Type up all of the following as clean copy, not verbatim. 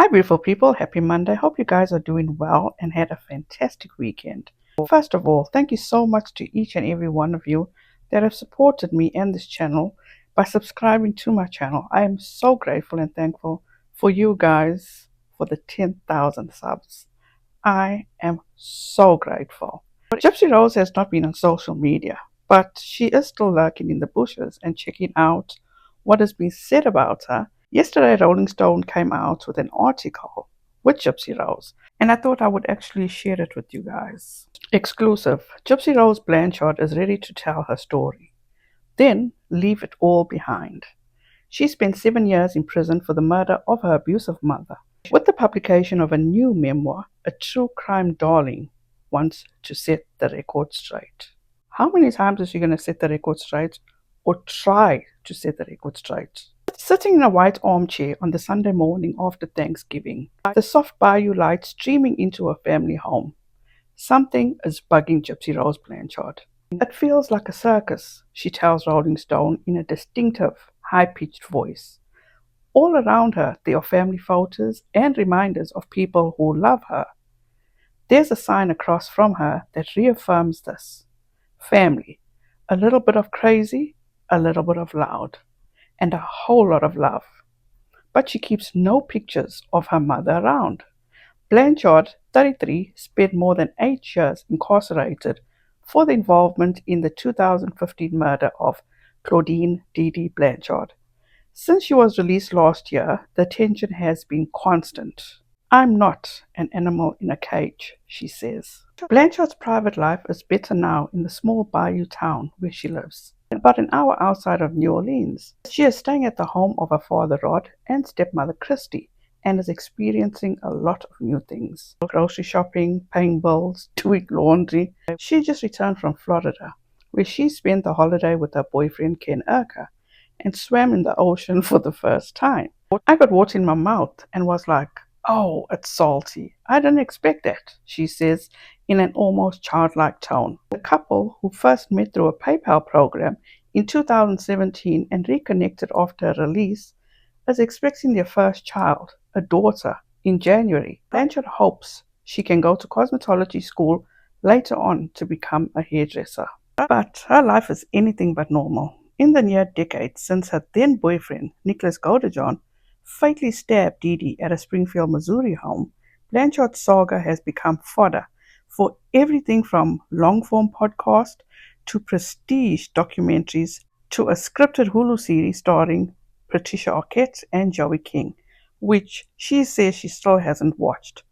Hi, beautiful people. Happy Monday. Hope you guys are doing well and had a fantastic weekend. First of all, thank you so much to each and every one of you that have supported me and this channel by subscribing to my channel. I am so grateful and thankful for you guys for the 10,000 subs. I am so grateful. Gypsy Rose has not been on social media, but she is still lurking in the bushes and checking out what has been said about her. Yesterday, Rolling Stone came out with an article with Gypsy Rose, and I thought I would actually share it with you guys. Exclusive. Gypsy Rose Blanchard is ready to tell her story, then leave it all behind. She spent 7 years in prison for the murder of her abusive mother. With the publication of a new memoir, a true crime darling wants to set the record straight. How many times is she going to set the record straight, or try to set the record straight? Sitting in a white armchair on the Sunday morning after Thanksgiving, the soft bayou light streaming into her family home, something is bugging Gypsy Rose Blanchard. It feels like a circus, she tells Rolling Stone in a distinctive, high-pitched voice. All around her, there are family photos and reminders of people who love her. There's a sign across from her that reaffirms this. Family. A little bit of crazy, a little bit of loud, and a whole lot of love. But she keeps no pictures of her mother around. Blanchard, 33, spent more than 8 years incarcerated for the involvement in the 2015 murder of Claudine Dee Dee Blanchard. Since she was released last year, the tension has been constant. I'm not an animal in a cage, she says. Blanchard's private life is better now in the small bayou town where she lives, about an hour outside of New Orleans. She is staying at the home of her father Rod and stepmother Kristy, and is experiencing a lot of new things. Grocery shopping, paying bills, doing laundry. She just returned from Florida, where she spent the holiday with her boyfriend Ken Urquhart, and swam in the ocean for the first time. I got water in my mouth and was like, oh, it's salty. I didn't expect that, she says in an almost childlike tone. The couple, who first met through a PayPal program in 2017 and reconnected after a release, is expecting their first child, a daughter, in January. Blanchard hopes she can go to cosmetology school later on to become a hairdresser. But her life is anything but normal. In the near decade since her then boyfriend, Nicholas Godejohn, fatally stabbed Dee Dee at a Springfield, Missouri home, Blanchard's saga has become fodder for everything from long-form podcasts to prestige documentaries to a scripted Hulu series starring Patricia Arquette and Joey King, which she says she still hasn't watched.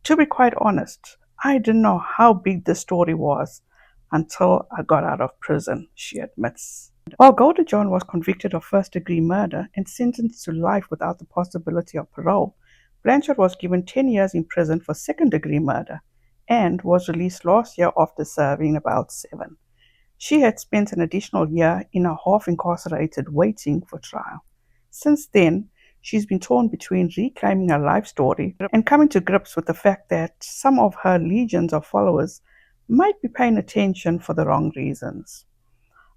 To be quite honest, I didn't know how big the story was until I got out of prison, she admits. While Godejohn was convicted of first-degree murder and sentenced to life without the possibility of parole, Blanchard was given 10 years in prison for second-degree murder and was released last year after serving about 7. She had spent an additional year in a half incarcerated waiting for trial. Since then, she's been torn between reclaiming her life story and coming to grips with the fact that some of her legions of followers might be paying attention for the wrong reasons.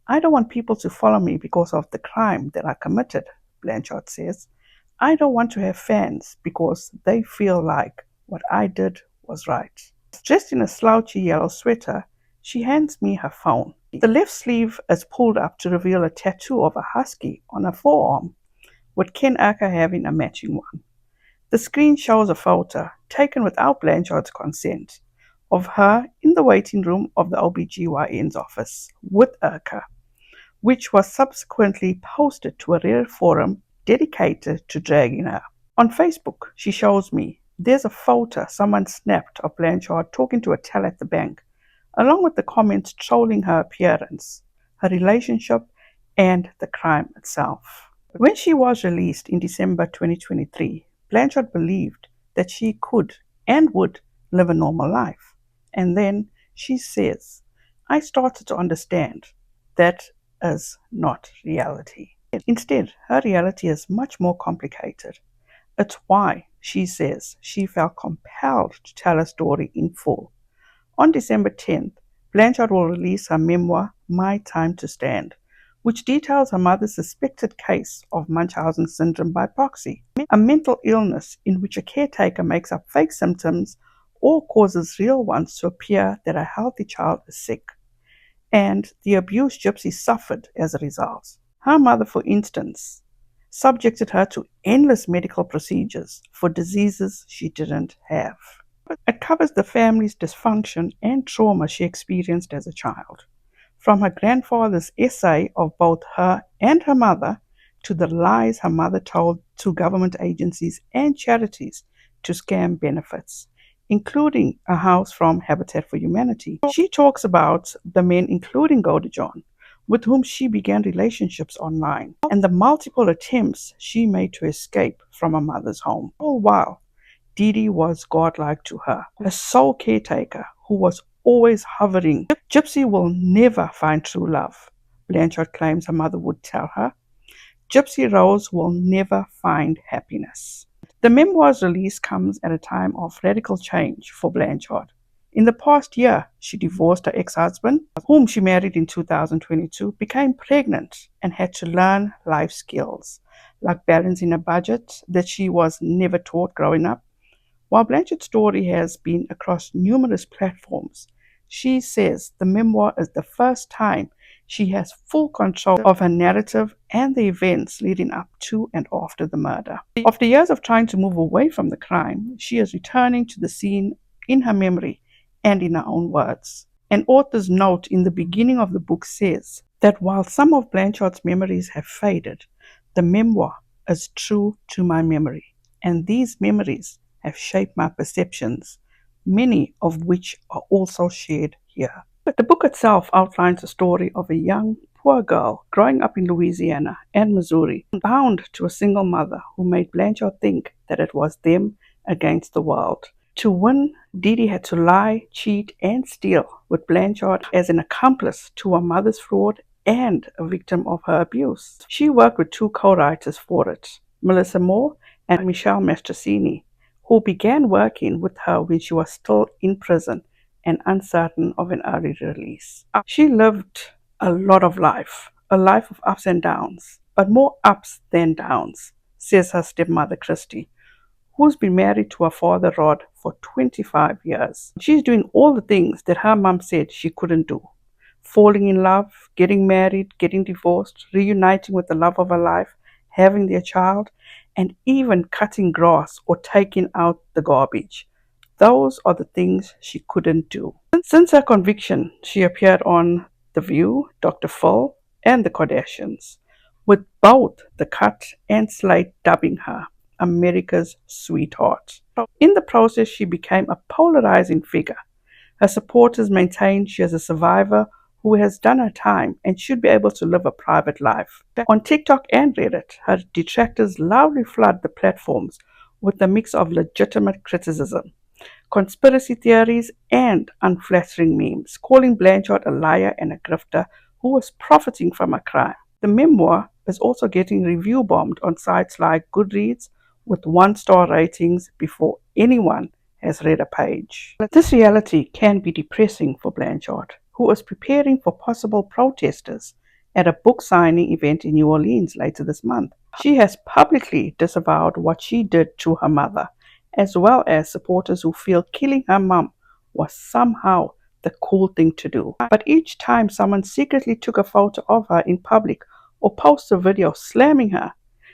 I don't want people to follow me because of the crime that I committed, Blanchard says. I don't want to have fans because they feel like what I did was right. Dressed in a slouchy yellow sweater, she hands me her phone. The left sleeve is pulled up to reveal a tattoo of a husky on her forearm, with Ken Urquhart having a matching one. The screen shows a photo, taken without Blanchard's consent, of her in the waiting room of the OBGYN's office with Urquhart, which was subsequently posted to a Reddit forum dedicated to dragging her. On Facebook, she shows me there's a photo someone snapped of Blanchard talking to a teller at the bank, along with the comments trolling her appearance, her relationship, and the crime itself. When she was released in December 2023, Blanchard believed that she could and would live a normal life. And then she says, I started to understand that is not reality. Instead, her reality is much more complicated. It's why, she says, she felt compelled to tell her story in full. On December 10th, Blanchard will release her memoir, My Time to Stand, which details her mother's suspected case of Munchausen syndrome by proxy, a mental illness in which a caretaker makes up fake symptoms or causes real ones to appear that a healthy child is sick, and the abuse Gypsy suffered as a result. Her mother, for instance, subjected her to endless medical procedures for diseases she didn't have. It covers the family's dysfunction and trauma she experienced as a child, from her grandfather's essay of both her and her mother to the lies her mother told to government agencies and charities to scam benefits, including a house from Habitat for Humanity. She talks about the men, including Goldie John, with whom she began relationships online, and the multiple attempts she made to escape from her mother's home, all while Dee Dee was godlike to her, a sole caretaker who was always hovering. Gypsy will never find true love, Blanchard claims her mother would tell her. Gypsy Rose will never find happiness. The memoir's release comes at a time of radical change for Blanchard. In the past year, she divorced her ex-husband, whom she married in 2022, became pregnant, and had to learn life skills, like balancing a budget that she was never taught growing up. While Blanchard's story has been across numerous platforms, she says the memoir is the first time she has full control of her narrative and the events leading up to and after the murder. After years of trying to move away from the crime, she is returning to the scene in her memory and in her own words. An author's note in the beginning of the book says that while some of Blanchard's memories have faded, the memoir is true to my memory, and these memories have shaped my perceptions, many of which are also shared here. But the book itself outlines the story of a young, poor girl growing up in Louisiana and Missouri, bound to a single mother who made Blanchard think that it was them against the world. To win, Dee Dee had to lie, cheat, and steal, with Blanchard as an accomplice to her mother's fraud and a victim of her abuse. She worked with two co-writers for it, Melissa Moore and Michelle Mastrosini, who began working with her when she was still in prison and uncertain of an early release. She lived a lot of life, a life of ups and downs, but more ups than downs, says her stepmother Kristy, who's been married to her father Rod for 25 years. She's doing all the things that her mom said she couldn't do. Falling in love, getting married, getting divorced, reuniting with the love of her life, having their child, and even cutting grass or taking out the garbage. Those are the things she couldn't do. Since her conviction, she appeared on The View, Dr. Phil, and The Kardashians, with both The Cut and Slate dubbing her America's sweetheart. In the process, she became a polarizing figure. Her supporters maintain she is a survivor who has done her time and should be able to live a private life. On TikTok and Reddit, her detractors loudly flood the platforms with a mix of legitimate criticism, conspiracy theories, and unflattering memes, calling Blanchard a liar and a grifter who was profiting from her crime. The memoir is also getting review bombed on sites like Goodreads with 1-star ratings before anyone has read a page. This reality can be depressing for Blanchard, who is preparing for possible protesters at a book signing event in New Orleans later this month. She has publicly disavowed what she did to her mother, as well as supporters who feel killing her mom was somehow the cool thing to do. But each time someone secretly took a photo of her in public or posted a video slamming her,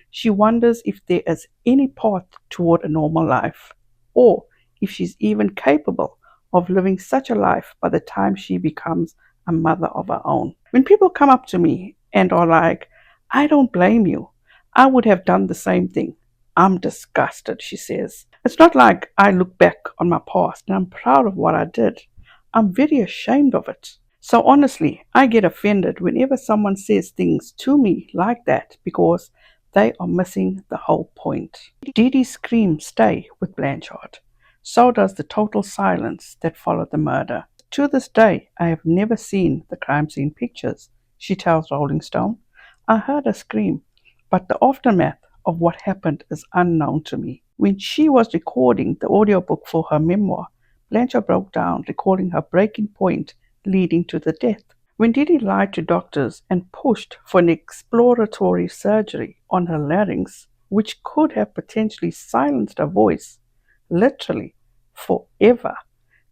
she wonders if there is any path toward a normal life, or if she's even capable of living such a life by the time she becomes a mother of her own. When people come up to me and are like, "I don't blame you. I would have done the same thing," I'm disgusted, she says. It's not like I look back on my past and I'm proud of what I did. I'm very ashamed of it. So honestly, I get offended whenever someone says things to me like that because they are missing the whole point. Dee Dee's screams stay with Blanchard. So does the total silence that followed the murder. To this day, I have never seen the crime scene pictures, she tells Rolling Stone. I heard her scream, but the aftermath of what happened is unknown to me. When she was recording the audiobook for her memoir, Blanchard broke down, recalling her breaking point leading to the death. When Didi lied to doctors and pushed for an exploratory surgery on her larynx, which could have potentially silenced her voice, literally, forever,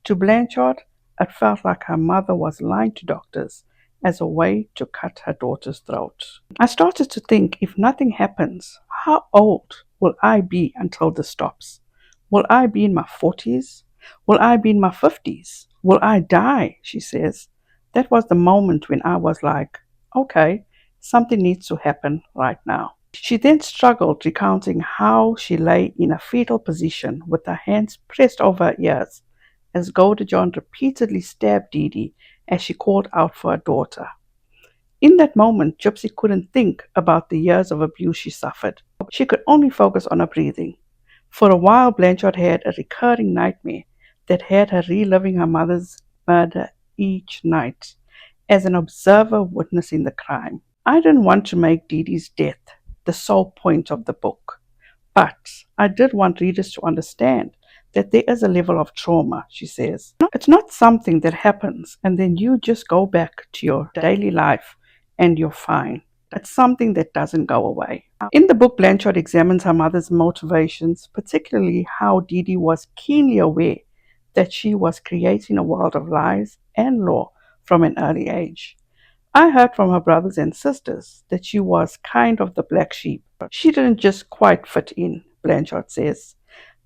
to Blanchard, it felt like her mother was lying to doctors as a way to cut her daughter's throat. I started to think, if nothing happens, how old will I be until this stops? Will I be in my 40s? Will I be in my 50s? Will I die? She says. That was the moment when I was like, okay, something needs to happen right now. She then struggled, recounting how she lay in a fetal position with her hands pressed over her ears as Golda John repeatedly stabbed Didi as she called out for her daughter. In that moment, Gypsy couldn't think about the years of abuse she suffered. She could only focus on her breathing. For a while, Blanchard had a recurring nightmare that had her reliving her mother's murder each night as an observer witnessing the crime. I didn't want to make Didi's death the sole point of the book, but I did want readers to understand that there is a level of trauma, she says. It's not something that happens and then you just go back to your daily life and you're fine. It's something that doesn't go away. In the book, Blanchard examines her mother's motivations, particularly how Didi was keenly aware that she was creating a world of lies and law from an early age. I heard from her brothers and sisters that she was kind of the black sheep. She didn't just quite fit in, Blanchard says.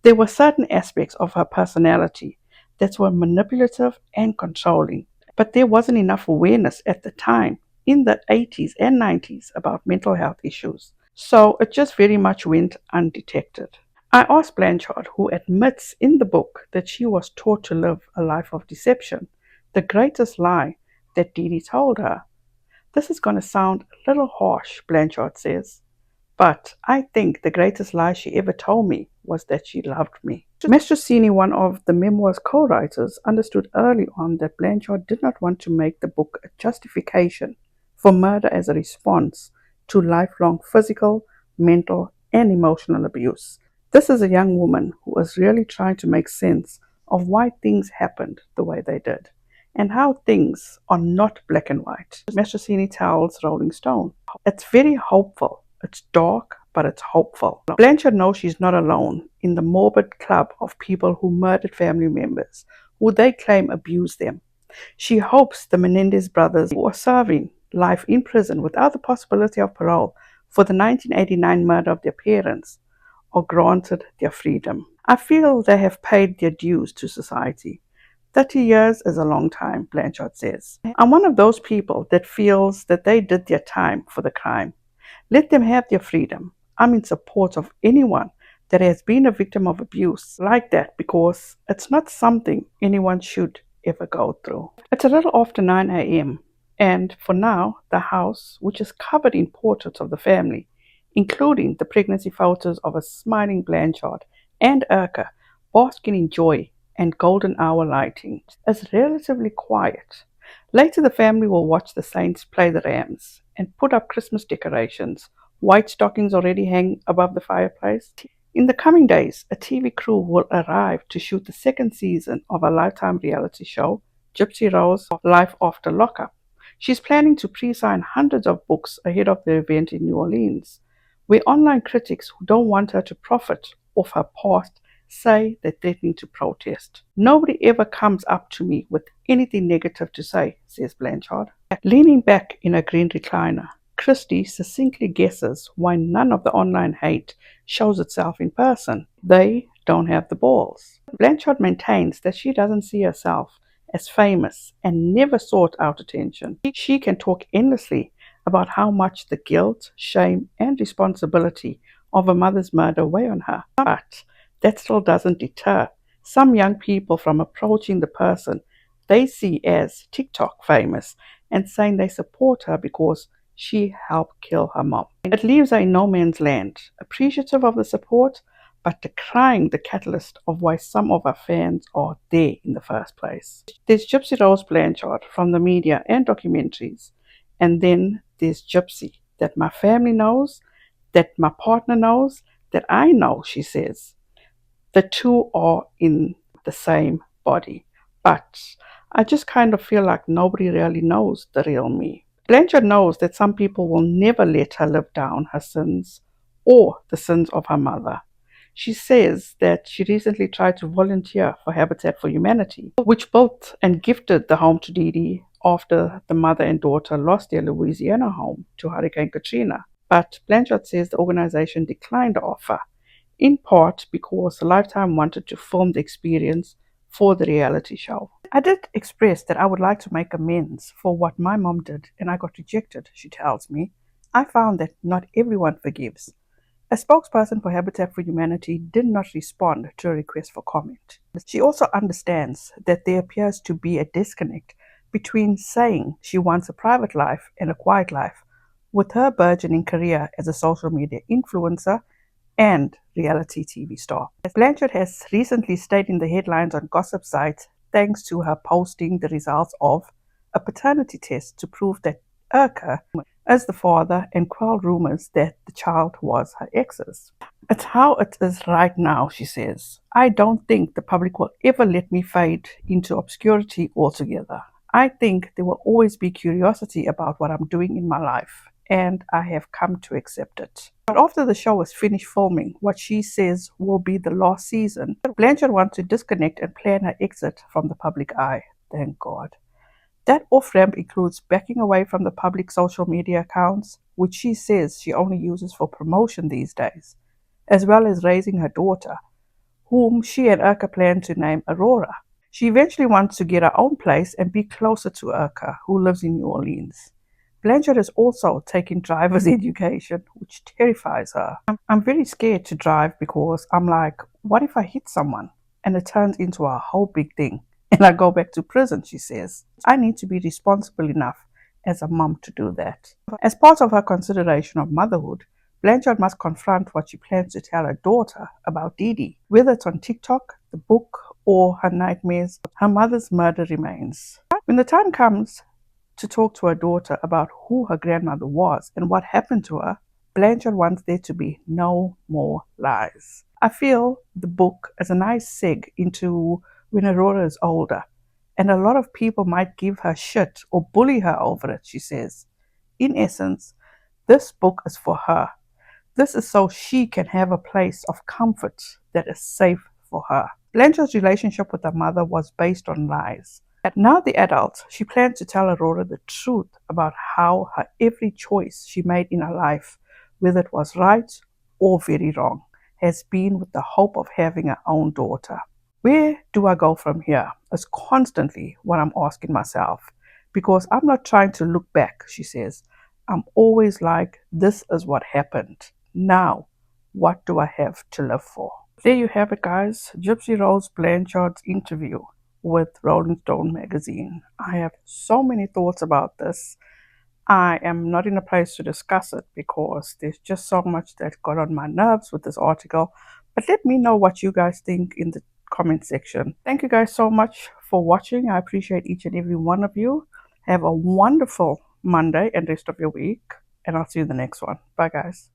There were certain aspects of her personality that were manipulative and controlling, but there wasn't enough awareness at the time in the 80s and 90s about mental health issues, so it just very much went undetected. I asked Blanchard, who admits in the book that she was taught to live a life of deception, the greatest lie that Didi told her. This is going to sound a little harsh, Blanchard says, but I think the greatest lie she ever told me was that she loved me. Mastrosini, one of the Memoir's co-writers, understood early on that Blanchard did not want to make the book a justification for murder as a response to lifelong physical, mental, and emotional abuse. This is a young woman who was really trying to make sense of why things happened the way they did, and how things are not black and white. Mastrosini tells Rolling Stone, "It's very hopeful. It's dark, but it's hopeful." Blanchard knows she's not alone in the morbid club of people who murdered family members, who they claim abused them. She hopes the Menendez brothers, who are serving life in prison without the possibility of parole for the 1989 murder of their parents, are granted their freedom. I feel they have paid their dues to society. 30 years is a long time, Blanchard says. I'm one of those people that feels that they did their time for the crime. Let them have their freedom. I'm in support of anyone that has been a victim of abuse like that, because it's not something anyone should ever go through. It's a little after 9 a.m. and for now, the house, which is covered in portraits of the family, including the pregnancy photos of a smiling Blanchard and Urka, basking in joy and golden hour lighting, is relatively quiet. Later, the family will watch the Saints play the Rams and put up Christmas decorations. White stockings already hang above the fireplace. In the coming days, a TV crew will arrive to shoot the second season of a Lifetime reality show, Gypsy Rose, Life After Lockup. She's planning to pre-sign hundreds of books ahead of the event in New Orleans, where online critics who don't want her to profit off her past say they're threatening to protest. Nobody ever comes up to me with anything negative to say, says Blanchard. Leaning back in a green recliner, Kristy succinctly guesses why none of the online hate shows itself in person. They don't have the balls. Blanchard maintains that she doesn't see herself as famous and never sought out attention. She can talk endlessly about how much the guilt, shame, and responsibility of a mother's murder weigh on her, but that still doesn't deter some young people from approaching the person they see as TikTok famous and saying they support her because she helped kill her mom. It leaves her in no man's land, appreciative of the support, but decrying the catalyst of why some of her fans are there in the first place. There's Gypsy Rose Blanchard from the media and documentaries, and then there's Gypsy that my family knows, that my partner knows, that I know, she says. The two are in the same body, but I just kind of feel like nobody really knows the real me. Blanchard knows that some people will never let her live down her sins or the sins of her mother. She says that she recently tried to volunteer for Habitat for Humanity, which built and gifted the home to Dee Dee after the mother and daughter lost their Louisiana home to Hurricane Katrina. But Blanchard says the organization declined the offer, in part because Lifetime wanted to film the experience for the reality show. I did express that I would like to make amends for what my mom did, and I got rejected, she tells me. I found that not everyone forgives. A spokesperson for Habitat for Humanity did not respond to a request for comment. She also understands that there appears to be a disconnect between saying she wants a private life and a quiet life, with her burgeoning career as a social media influencer and reality TV star. Blanchard has recently stayed in the headlines on gossip sites thanks to her posting the results of a paternity test to prove that Urker is the father and quell rumors that the child was her ex's. It's how it is right now, she says. I don't think the public will ever let me fade into obscurity altogether. I think there will always be curiosity about what I'm doing in my life, and I have come to accept it. But after the show is finished filming what she says will be the last season, Blanchard wants to disconnect and plan her exit from the public eye. Thank God. That off-ramp includes backing away from the public social media accounts, which she says she only uses for promotion these days, as well as raising her daughter, whom she and Urka plan to name Aurora. She eventually wants to get her own place and be closer to Urka, who lives in New Orleans. Blanchard is also taking driver's education, which terrifies her. I'm very scared to drive because I'm like, what if I hit someone and it turns into a whole big thing and I go back to prison, she says. I need to be responsible enough as a mom to do that. As part of her consideration of motherhood, Blanchard must confront what she plans to tell her daughter about Dee Dee. Whether it's on TikTok, the book, or her nightmares, her mother's murder remains. When the time comes to talk to her daughter about who her grandmother was and what happened to her, Blanchard wants there to be no more lies. I feel the book is a nice seg into when Aurora is older, and a lot of people might give her shit or bully her over it, she says. In essence, this book is for her. This is so she can have a place of comfort that is safe for her. Blanchard's relationship with her mother was based on lies. Now the adult, she plans to tell Aurora the truth about how her every choice she made in her life, whether it was right or very wrong, has been with the hope of having her own daughter. Where do I go from here is constantly what I'm asking myself, because I'm not trying to look back, she says. I'm always like, this is what happened. Now, what do I have to live for? There you have it, guys. Gypsy Rose Blanchard's interview with Rolling Stone magazine. I have so many thoughts about this. I am not in a place to discuss it because there's just so much that got on my nerves with this article. But let me know what you guys think in the comment section. Thank you guys so much for watching. I appreciate each and every one of you. Have a wonderful Monday and rest of your week. And I'll see you in the next one. Bye, guys.